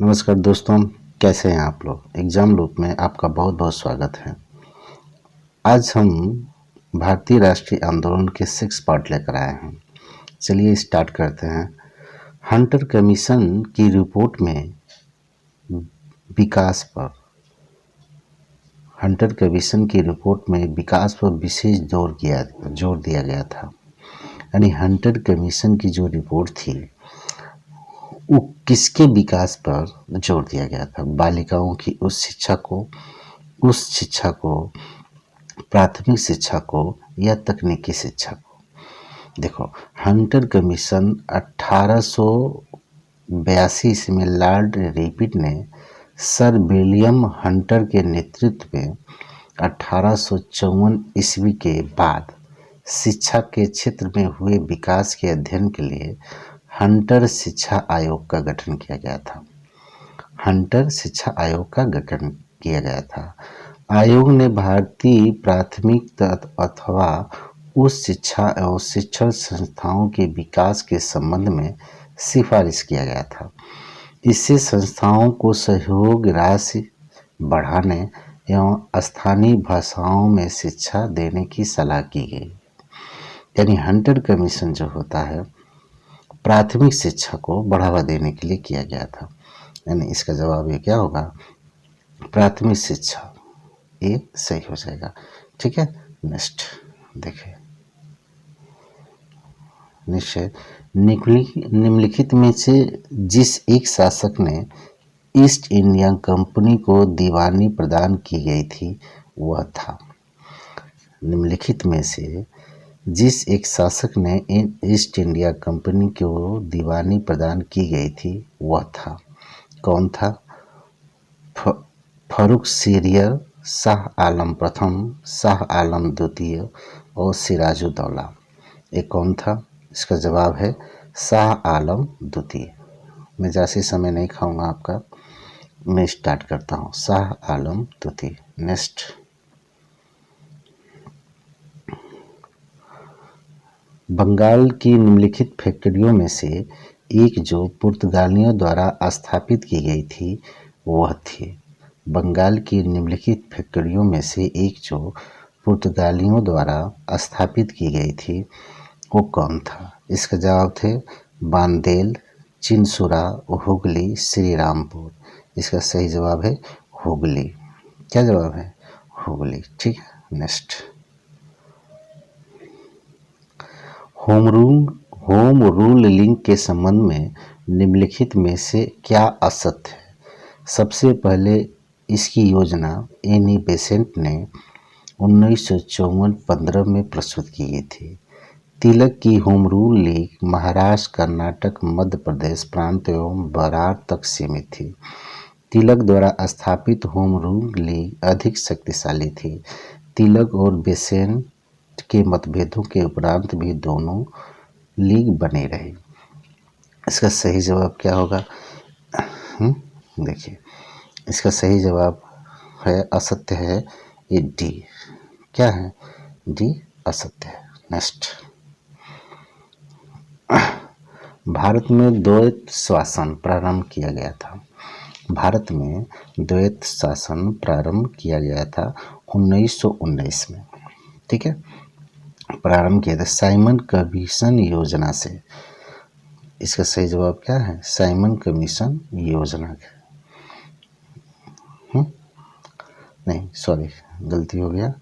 नमस्कार दोस्तों, कैसे हैं आप लोग। एग्जाम लूप में आपका बहुत बहुत स्वागत है। आज हम भारतीय राष्ट्रीय आंदोलन के 6 पार्ट लेकर आए हैं। चलिए स्टार्ट करते हैं। हंटर कमीशन की रिपोर्ट में विकास पर हंटर कमीशन की रिपोर्ट में विकास पर विशेष जोर दिया गया था। यानी हंटर कमीशन की जो रिपोर्ट थी वो किसके विकास पर जोर दिया गया था। बालिकाओं की उस शिक्षा को, प्राथमिक शिक्षा को या तकनीकी शिक्षा को। देखो, हंटर कमीशन 1882 ईस्वी में लॉर्ड रिपीट ने सर विलियम हंटर के नेतृत्व में 1854 ईस्वी के बाद शिक्षा के क्षेत्र में हुए विकास के अध्ययन के लिए हंटर शिक्षा आयोग का गठन किया गया था। हंटर शिक्षा आयोग का गठन किया गया था। आयोग ने भारतीय प्राथमिक अथवा उच्च शिक्षा एवं शिक्षण संस्थाओं के विकास के संबंध में सिफारिश किया गया था। इससे संस्थाओं को सहयोग राशि बढ़ाने एवं स्थानीय भाषाओं में शिक्षा देने की सलाह की गई। यानी हंटर कमीशन जो होता है प्राथमिक शिक्षा को बढ़ावा देने के लिए किया गया था। यानी इसका जवाब ये क्या होगा, प्राथमिक शिक्षा, ये सही हो जाएगा। ठीक है, नेक्स्ट देखिए। निम्नलिखित में से जिस एक शासक ने ईस्ट इंडिया कंपनी को दीवानी प्रदान की गई थी वह था। निम्नलिखित में से जिस एक शासक ने ईस्ट इंडिया कंपनी को दीवानी प्रदान की गई थी वह था। कौन था? फर्रुख सीरियर, शाह आलम प्रथम, शाह आलम द्वितीय और सिराजुद्दौला। ये कौन था? इसका जवाब है शाह आलम द्वितीय। मैं ज़्यादा समय नहीं खाऊंगा आपका, मैं स्टार्ट करता हूँ। शाह आलम द्वितीय। नेक्स्ट, बंगाल की निम्नलिखित फैक्ट्रियों में से एक जो पुर्तगालियों द्वारा स्थापित की गई थी वह थी। बंगाल की निम्नलिखित फैक्ट्रियों में से एक जो पुर्तगालियों द्वारा स्थापित की गई थी वो कौन था? इसका जवाब थे बांदेल, चिनसुरा, हुगली, श्रीरामपुर। इसका सही जवाब है हुगली। क्या जवाब है? हुगली। ठीक है, नेक्स्ट, होम रूल लिंक के संबंध में निम्नलिखित में से क्या असत्य है? सबसे पहले इसकी योजना एनी बेसेंट ने 1954-15 में प्रस्तुत की गई थी। तिलक की home rule league Maharashtra, Karnataka, Madhya Pradesh प्रांत एवं बरार तक सीमित थी। तिलक द्वारा स्थापित होम रूल लीग अधिक शक्तिशाली थी। तिलक और बेसेंट के मतभेदों के उपरांत भी दोनों लीग बने रहे। इसका सही जवाब क्या होगा? देखिए, इसका सही जवाब है असत्य है, ये डी। क्या है? डी असत्य है। नेक्स्ट, भारत में द्वैत शासन प्रारंभ किया गया था। भारत में द्वैत शासन प्रारंभ किया गया था 1919 में। ठीक है, प्रारंभ किया था साइमन कमीशन योजना से। इसका सही जवाब क्या है? साइमन कमीशन योजना। नहीं, सॉरी, गलती हो गया।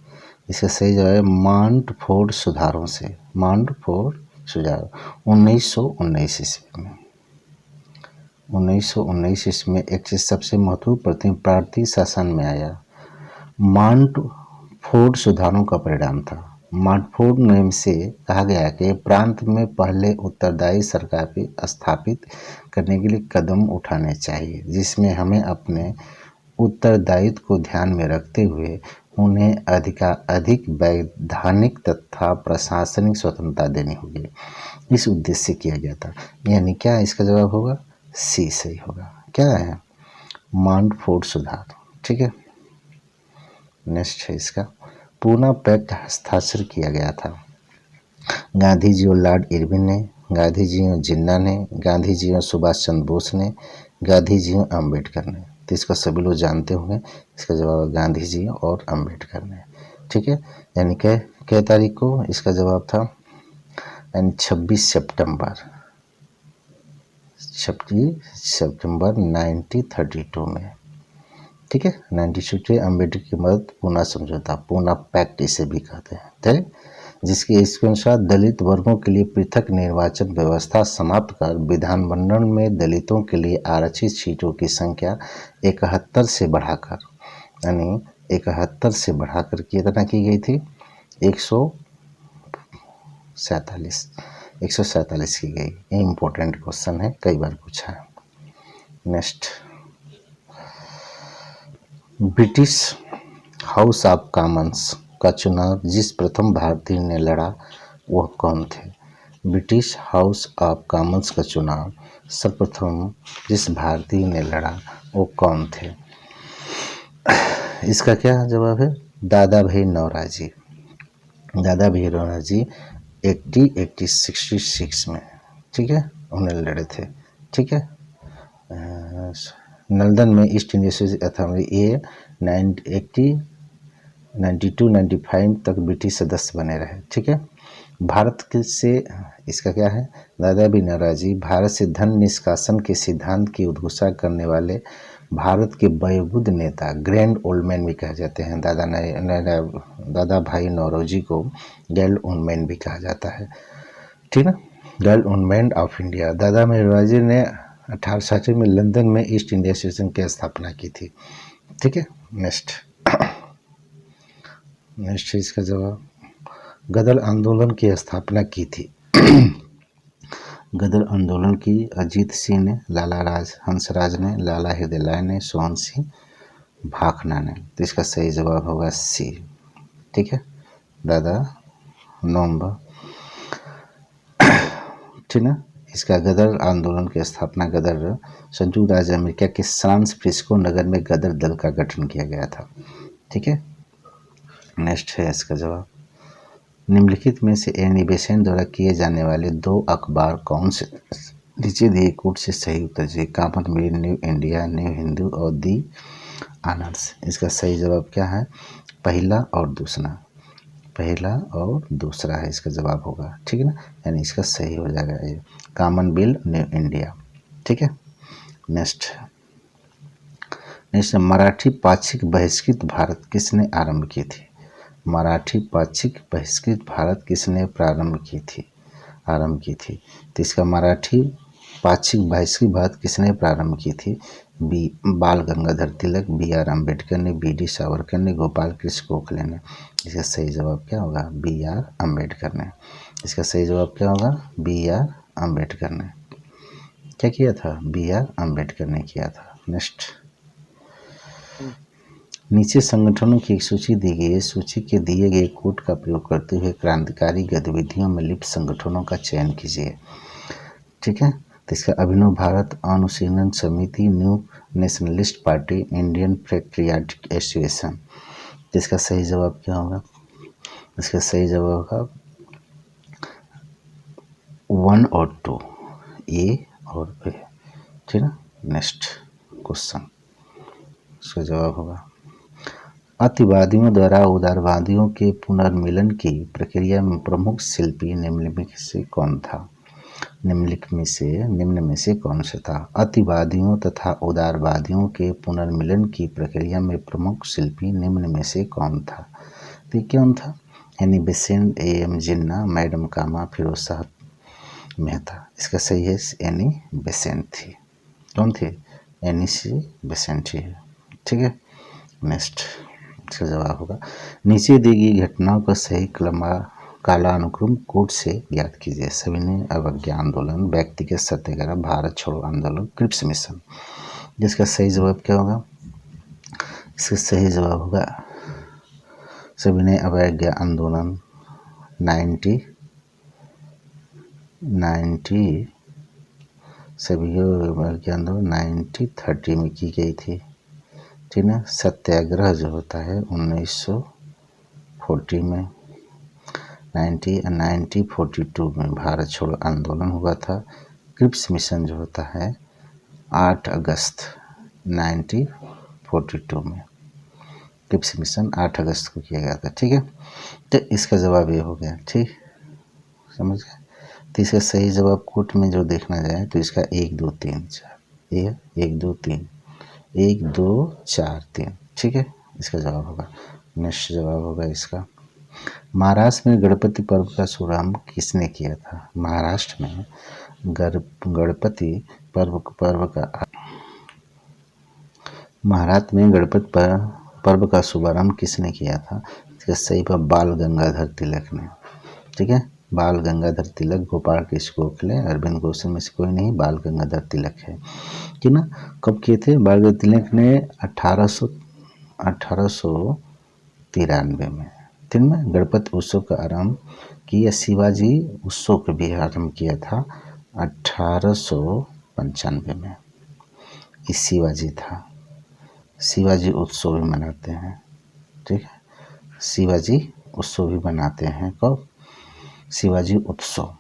इसका सही जवाब है मॉन्टफोर्ड सुधारों से। मॉन्टफोर्ड सुधार 1919 ईस्वी में। 1919 ईस्वी में एक चीज सबसे महत्वपूर्ण प्रांतीय शासन में आया, मॉन्टफोर्ड सुधारों का परिणाम था। मॉन्टफोर्ड नियम से कहा गया कि प्रांत में पहले उत्तरदायी सरकार स्थापित करने के लिए कदम उठाने चाहिए, जिसमें हमें अपने उत्तरदायित्व को ध्यान में रखते हुए उन्हें अधिक वैधानिक तथा प्रशासनिक स्वतंत्रता देनी होगी। इस उद्देश्य से किया गया था। यानी क्या इसका जवाब होगा? सी सही होगा। क्या है? मॉन्टफोर्ड सुधार। ठीक है, नेक्स्ट है इसका, पूना पैक्ट हस्ताक्षर किया गया था। गांधी जी और लॉर्ड इरविन ने, गांधी जी और जिन्ना ने, गांधी जी और सुभाष चंद्र बोस ने, गांधी जी और अम्बेडकर ने। तो इसका सभी लोग जानते होंगे, इसका जवाब गांधी जी और अम्बेडकर ने। ठीक है, यानी कै तारीख को इसका जवाब था, यानी 26 सितंबर 1932 में। ठीक है, 1962 अम्बेडकर की मदद पूना समझौता, पूना पैक्ट इसे भी कहते हैं, जिसके इसके अनुसार दलित वर्गों के लिए पृथक निर्वाचन व्यवस्था समाप्त कर विधानमंडल में दलितों के लिए आरक्षित सीटों की संख्या 71 से बढ़ाकर, यानी 71 से बढ़ाकर कितना की गई थी, 147 की गई। ये इंपॉर्टेंट क्वेश्चन है, कई बार पूछा है। Next, British house of Commons का चुनाव जिस प्रथम भारतीय ने लड़ा वह कौन थे? ब्रिटिश हाउस ऑफ कॉमन्स का चुनाव सर्वप्रथम जिस भारतीय ने लड़ा वो कौन थे? इसका क्या जवाब है? दादा भाई नौरोजी। दादा भाई नौरोजी 1866 में, ठीक है, उन्हें लड़े थे। ठीक है, लंदन में ईस्ट इंडिया अथॉरिटी ये 92-95 तक ब्रिटिश सदस्य बने रहे। ठीक है, भारत से इसका क्या है? दादा भाई नौरोजी भारत से धन निष्कासन के सिद्धांत की उद्घोषणा करने वाले भारत के वयोवृद्ध नेता, ग्रैंड ओल्ड मैन भी कहा जाते हैं। दादा भाई नौरोजी को ग्रैंड ओल्ड मैन भी कहा जाता है। ठीक है, grand old man of India. दादा भाई नौरोजी ने 1860 में लंदन में ईस्ट इंडिया एसोसिएशन की स्थापना की थी। ठीक है, नेक्स्ट इसका जवाब, गदर आंदोलन की स्थापना की थी। गदर आंदोलन की अजीत सिंह ने, लाला हंसराज ने, लाला हृदय ने, सोहन सिंह भाखना ने। तो इसका सही जवाब होगा सी। ठीक है, दादा नवंबर, ठीक है। इसका गदर आंदोलन की स्थापना गदर संयुक्त राज्य अमेरिका के सैन फ्रांसिस्को नगर में गदर दल का गठन किया गया था। ठीक है, नेक्स्ट है इसका जवाब, निम्नलिखित में से एनी बेसेंट द्वारा किए जाने वाले 2 अखबार कौन से? नीचे दिए कोड से सही उत्तर दीजिए। Common mail, new India, new Hindu और दी आनर्स। इसका सही जवाब क्या है? पहला और दूसरा, पहला और दूसरा है इसका जवाब होगा। ठीक है ना, यानी इसका सही हो जाएगा ये कॉमन बिल, न्यू इंडिया। ठीक है, नेक्स्ट मराठी पाक्षिक बहिष्कृत भारत किसने आरंभ की थी? मराठी पाक्षिक बहिष्कृत भारत किसने आरंभ की थी? तो इसका मराठी पाक्षिक बहिष्कृत भारत किसने प्रारंभ की थी? बाल गंगाधर तिलक, BR अम्बेडकर ने, BD सावरकर ने, गोपाल कृष्ण गोखले ने। इसका सही जवाब क्या होगा? BR अम्बेडकर ने। इसका सही जवाब क्या होगा? BR अम्बेडकर ने। क्या किया था? BR अम्बेडकर ने किया था। नेक्स्ट, नीचे संगठनों की एक सूची दी गई है। सूची के दिए गए कोड का प्रयोग करते हुए क्रांतिकारी गतिविधियों में लिप्त संगठनों का चयन कीजिए। ठीक है, तो इसका अभिनव भारत अनुशीलन समिति, new nationalist party, Indian patriotic association. इसका सही जवाब क्या होगा? इसका सही जवाब होगा 1 और 2, ए और बी। ठीक है, नेक्स्ट क्वेश्चन, इसका जवाब होगा, अतिवादियों द्वारा उदारवादियों के पुनर्मिलन की प्रक्रिया में प्रमुख शिल्पी निम्नलिखित से कौन था? निम्न में से कौन सा था? अतिवादियों तथा उदारवादियों के पुनर्मिलन की प्रक्रिया में प्रमुख शिल्पी निम्न में से कौन था? तो कौन था? Annie Besant, AM Jinnah, madam Cama, Firoz Shah Mehta. इसका सही है एनी बेसेंट थी। कौन थी? एनी सी बेसेंट थी। ठीक है, नेक्स्ट इसका जवाब होगा, नीचे दी गई घटनाओं का सही कालानुक्रम कोड से ज्ञात कीजिए। सविनय अवज्ञा आंदोलन, व्यक्तिगत सत्याग्रह, भारत छोड़ो आंदोलन, क्रिप्स मिशन। जिसका सही जवाब क्या होगा? इसका सही जवाब होगा सविनय अवज्ञा आंदोलन 1930 में की गई थी। ठीक है, सत्याग्रह जो होता है 1940 में, 1942 में भारत छोड़ो आंदोलन हुआ था। क्रिप्स मिशन जो होता है 8 अगस्त 1942 में क्रिप्स मिशन 8 अगस्त को किया गया था। ठीक है, तो इसका जवाब ये हो गया। ठीक, समझ गए। तो इसका सही जवाब कोट में जो देखना जाए तो इसका 1 2 3 4, ये 1 2 3, 1 2 4 3। ठीक है, इसका जवाब होगा, नेक्स्ट जवाब होगा इसका। महाराष्ट्र में गणपति पर्व का शुभारंभ किसने किया था? महाराष्ट्र में गणपति पर्व का महाराष्ट्र में गणपति पर्व का शुभारंभ किसने किया था? इसका सही पर बाल गंगाधर तिलक ने। ठीक है, बाल गंगाधर तिलक, गोपाल कृष्ण गोखले, अरविंद घोष में से कोई नहीं, बाल गंगाधर तिलक है। ठीक ना, कब किए थे? बाल गंगाधर तिलक ने 1893 में। ठीक ना, गणपति उत्सव का आरंभ किया, शिवाजी उत्सव का भी आरंभ किया था 1895 में। ये शिवाजी था, शिवाजी उत्सव भी मनाते हैं। ठीक है, शिवाजी उत्सव भी मनाते हैं। कब? शिवाजी उत्सव।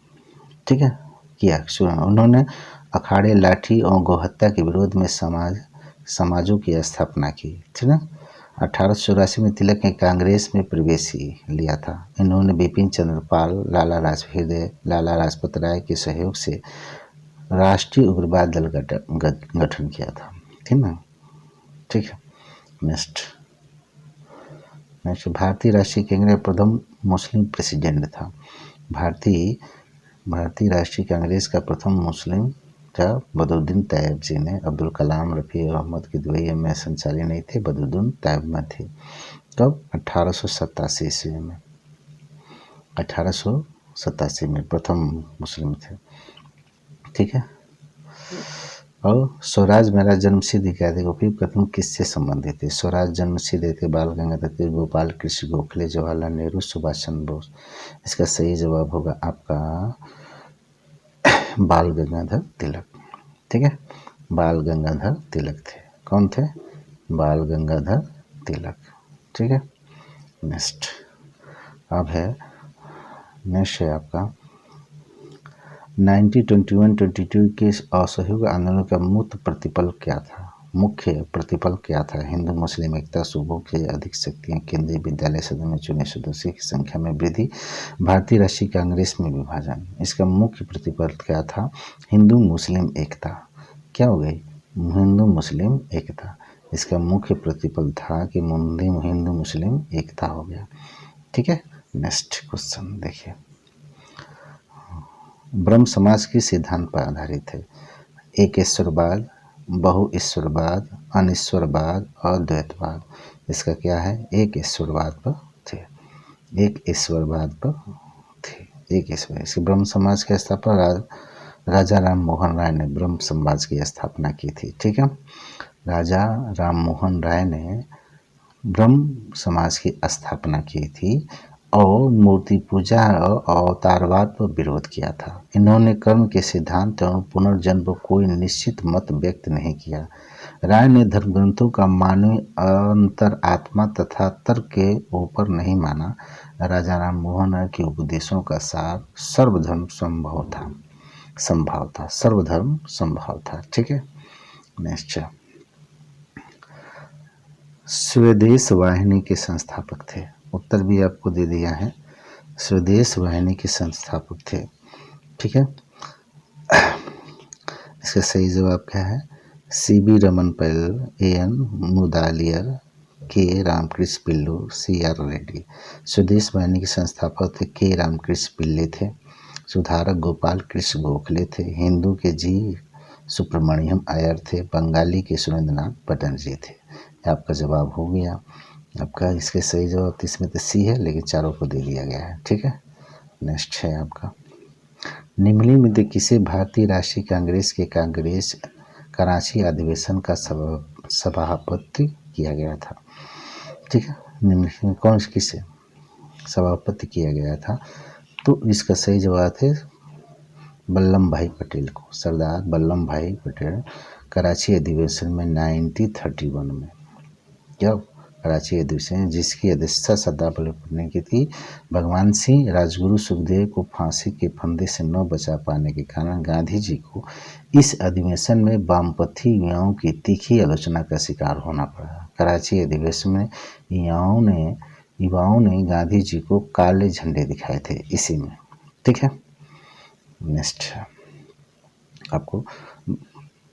ठीक है, किया उन्होंने अखाड़े, लाठी और गोहत्या के विरोध में समाजों की स्थापना की। ठीक है, 1884 में तिलक ने कांग्रेस में प्रवेश लिया था। इन्होंने बिपिन चंद्र पाल, लाला लाजपत राय के सहयोग से राष्ट्रीय उग्रवाद दल गठन किया था। ठीक ना, ठीक है। नेक्स्ट भारतीय राष्ट्रीय कांग्रेस प्रथम मुस्लिम प्रेसिडेंट था। भारतीय राष्ट्रीय कांग्रेस का प्रथम मुस्लिम था बदरुद्दीन तैयब जी ने। अब्दुल कलाम, रफ़ी अहमद की दुबई में संचाली नहीं थे, बदरुद्दीन तैयब में थे। कब? 1887 ईस्वी में। 1887 में प्रथम मुस्लिम थे। ठीक है, और स्वराज मेरा जन्मसिद्ध इत्यादि उपयुक्त कथन किससे संबंधित है? स्वराज जन्मसिद्ध थे बाल गंगाधर तिलक, गोपाल कृष्ण गोखले, जवाहरलाल नेहरू, सुभाष चंद्र बोस। इसका सही जवाब होगा आपका बाल गंगाधर तिलक। ठीक है, बाल गंगाधर तिलक थे। कौन थे? बाल गंगाधर तिलक। ठीक है, नेक्स्ट अब है नेक्स्ट है आपका 1921-22 के असहयोग आंदोलन का मुख्य प्रतिपल क्या था? हिंदू मुस्लिम एकता, सूबों की अधिक शक्तियां, केंद्रीय विद्यालय सदन में चुने सदस्यों की संख्या में वृद्धि, भारतीय राष्ट्रीय कांग्रेस में विभाजन। इसका मुख्य प्रतिपल क्या था? हिंदू मुस्लिम एकता। क्या हो गई? हिंदू मुस्लिम एकता। इसका मुख्य प्रतिपल था कि हिंदू मुस्लिम एकता हो गया। ठीक है, नेक्स्ट क्वेश्चन देखिए। ब्रह्म समाज के सिद्धांत पर आधारित है। एक ईश्वरवाद, बहु ईश्वरवाद, अनिश्वरवाद और द्वैतवाद। इसका क्या है? एक ईश्वरवाद पर थे। एक ईश्वरवाद पर थे। एक ईश्वर। इसी ब्रह्म समाज की स्थापना राजा राम मोहन राय ने ब्रह्म समाज की स्थापना की थी। ठीक है, राजा राम मोहन राय ने ब्रह्म समाज की स्थापना की थी और मूर्ति पूजा और अवतारवाद पर विरोध किया था। इन्होंने कर्म के सिद्धांत और पुनर्जन्म पर कोई निश्चित मत व्यक्त नहीं किया। राय ने धर्म ग्रंथों का मानवीय अंतर आत्मा तथा तर्क के ऊपर नहीं माना। राजा राम मोहन राय के उपदेशों का सार सर्वधर्म संभव था। सर्वधर्म संभव था। ठीक है, नेक्स्ट स्वदेश वाहिनी के संस्थापक थे। उत्तर भी आपको दे दिया है। स्वदेश वाहिनी के संस्थापक थे। ठीक है, इसका सही जवाब क्या है? CB Raman pale, AN Mudaliar, K Ramakrishna पिल्लू, CR रेड्डी। स्वदेश वाहिनी के संस्थापक थे K रामकृष्ण पिल्ले थे। सुधारक गोपाल कृष्ण गोखले थे। हिंदू के G सुब्रमण्यम अय्यर थे। बंगाली के सुरेंद्रनाथ बनर्जी थे। आपका जवाब हो गया। आपका इसके सही जवाब इसमें तो C है, लेकिन चारों को दे दिया गया है। ठीक है, नेक्स्ट है आपका निम्नलिखित में किसे भारतीय राष्ट्रीय कांग्रेस के कराची अधिवेशन का सभापति किया गया था? ठीक है, निम्नलिखित में कौन किसे सभापति किया गया था? तो इसका सही जवाब है वल्लभ भाई पटेल को। सरदार वल्लभ भाई पटेल कराची अधिवेशन में 1931 में, जब कराची अधिवेशन जिसकी अध्यक्षता सरदार वल्लभ भाई पटेल ने की थी। भगवान सिंह राजगुरु सुखदेव को फांसी के फंदे से न बचा पाने के कारण गांधी जी को इस अधिवेशन में वामपंथी युवाओं की तीखी आलोचना का शिकार होना पड़ा। कराची अधिवेशन में युवाओं ने गांधी जी को काले झंडे दिखाए थे इसी में। ठीक है, नेक्स्ट आपको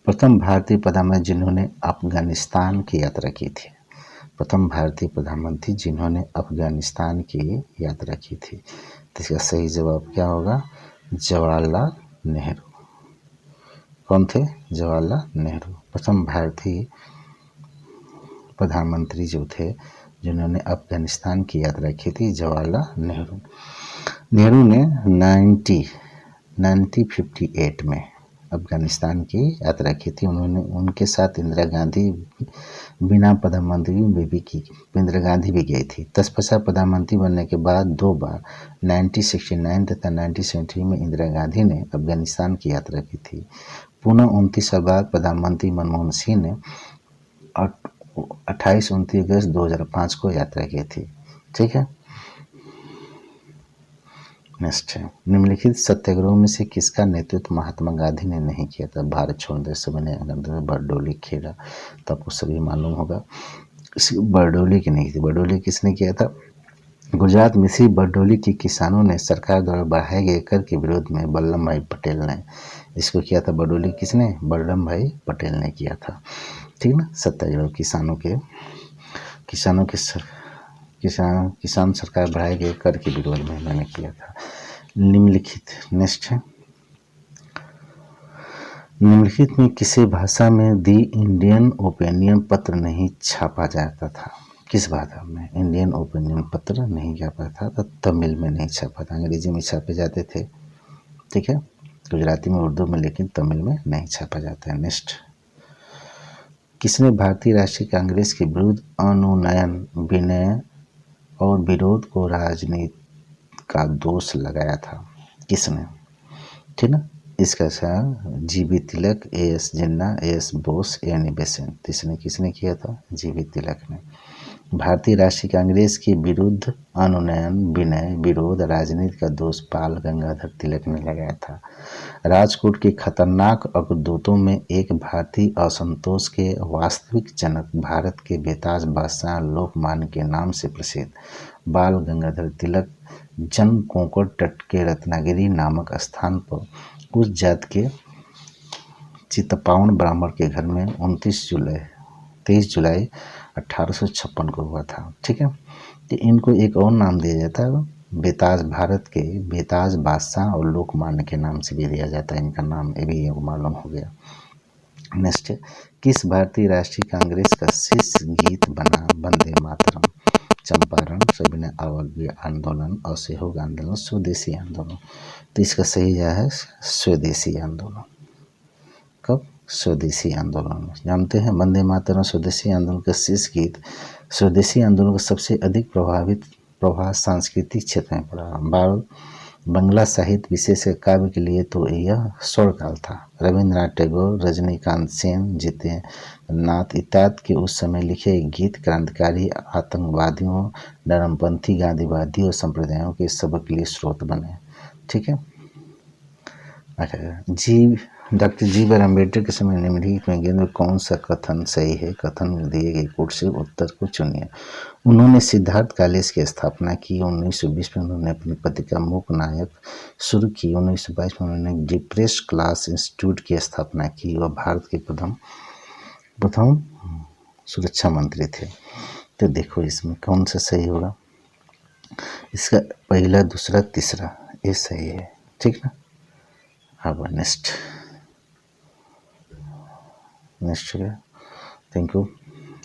प्रथम भारतीय प्रधानमंत्री जिन्होंने अफगानिस्तान की यात्रा की थी। प्रथम भारतीय प्रधानमंत्री जिन्होंने अफगानिस्तान की यात्रा की थी, तो इसका सही जवाब क्या होगा? जवाहरलाल नेहरू। कौन थे? जवाहरलाल नेहरू प्रथम भारतीय प्रधानमंत्री जो थे जिन्होंने अफगानिस्तान की यात्रा की थी, जवाहरलाल नेहरू। नेहरू ने 1958 में अफगानिस्तान की यात्रा की थी। उनके साथ इंदिरा गांधी बिना प्रधानमंत्री भी की, इंदिरा गांधी भी गई थी। तत्पश्चात प्रधानमंत्री बनने के बाद 2 बार 1969 तथा 1970 में इंदिरा गांधी ने अफगानिस्तान की यात्रा की थी। पुनः 29 साल बाद प्रधानमंत्री मनमोहन सिंह ने 28-29 अगस्त 2005 को यात्रा की थी। ठीक है, नेक्स्ट है निम्नलिखित सत्याग्रहों में से किसका नेतृत्व महात्मा गांधी ने नहीं किया था? भारत छोड़ो आंदोलन, मैंने बरडोली खेड़ा, तो आपको सभी मालूम होगा। बरडोली की नहीं थी। बरडोली किसने किया था? गुजरात में श्री बरडोली के किसानों ने सरकार द्वारा बढ़ाए गए कर के विरोध में वल्लभ भाई पटेल ने इसको किया था। बरडोली किसने? वल्लभ भाई पटेल ने किया था। ठीक ना, सत्याग्रह किसान सरकार बढ़ाए गए कर के विरोध में मैंने किया था। निम्नलिखित नेक्स्ट है निम्नलिखित में किसी भाषा में दी इंडियन ओपिनियन पत्र नहीं छापा जाता था? किस भाषा में इंडियन ओपिनियन पत्र नहीं छापा था? तो तमिल में नहीं छापा था, अंग्रेजी में छापे जाते थे। ठीक है, गुजराती में, उर्दू में, लेकिन तमिल में नहीं छापा जाता है। नेक्स्ट, किसने भारतीय राष्ट्रीय कांग्रेस के विरुद्ध अनुनयन, विनय और विरोध को राजनीति का दोष लगाया था? किसने? ठीक ना, इसका जीबी तिलक, एएस जिन्ना, एएस बोस, एनी बेसेंट। किसने किया था? जीबी तिलक ने। भारतीय राष्ट्रीय कांग्रेस के विरुद्ध अनुनयन, विनय, विरोध, राजनीति का दोष बाल गंगाधर तिलक ने लगाया था। राजकोट के खतरनाक अग्रदूतों में एक भारतीय असंतोष के वास्तविक जनक, भारत के बेताज बादशाह लोकमान्य के नाम से प्रसिद्ध बाल गंगाधर तिलक जन्म कोंकण तट के रत्नागिरी नामक स्थान पर उस जात के चित्तपावन ब्राह्मण के घर में 23 जुलाई 1856 को हुआ था। ठीक है, तो इनको एक और नाम दिया जाता है बेताज, भारत के बेताज बादशाह और लोकमान्य के नाम से भी दिया जाता है इनका नाम, ये भी मालूम हो गया। नेक्स्ट, किस भारतीय राष्ट्रीय कांग्रेस का शीर्ष गीत बना वंदे मातरम? चंपारण, सविनय अवज्ञा आंदोलन, असहयोग आंदोलन, स्वदेशी आंदोलन। तो इसका सही है स्वदेशी आंदोलन। कब? स्वदेशी आंदोलन। जानते हैं वंदे मातरम स्वदेशी आंदोलन का शीर्ष गीत। स्वदेशी आंदोलन का सबसे अधिक प्रभाव सांस्कृतिक क्षेत्र में पड़ा। बंगला साहित्य विशेष काव्य के लिए तो यह स्वर्णकाल था। रविंद्रनाथ टैगोर, रजनीकांत सेन, जितेंद्रनाथ इत्यादि के उस समय लिखे गीत क्रांतिकारी, आतंकवादियों, नरमपंथी, गांधीवादियों और संप्रदायों के सबक के लिए स्रोत बने। ठीक है, अच्छा, डॉक्टर जी.बी. अम्बेडकर के समय निम्नलिखित में कौन सा कथन सही है? कथन में दिए गए कोट से उत्तर को चुनिए। उन्होंने सिद्धार्थ कॉलेज की स्थापना की। 1920 में उन्होंने अपनी पत्रिका मूक नायक शुरू की। 1922 में उन्होंने डिप्रेस क्लास इंस्टीट्यूट की स्थापना की और भारत के प्रथम सुरक्षा मंत्री थे। तो देखो इसमें कौन सा सही होगा? इसका पहला, दूसरा, तीसरा ये सही है। ठीक ना, अब नेक्स्ट थैंक यू।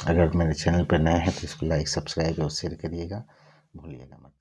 अगर मेरे चैनल पर नए हैं तो इसको लाइक, सब्सक्राइब और शेयर करिएगा, भूलिएगा मत।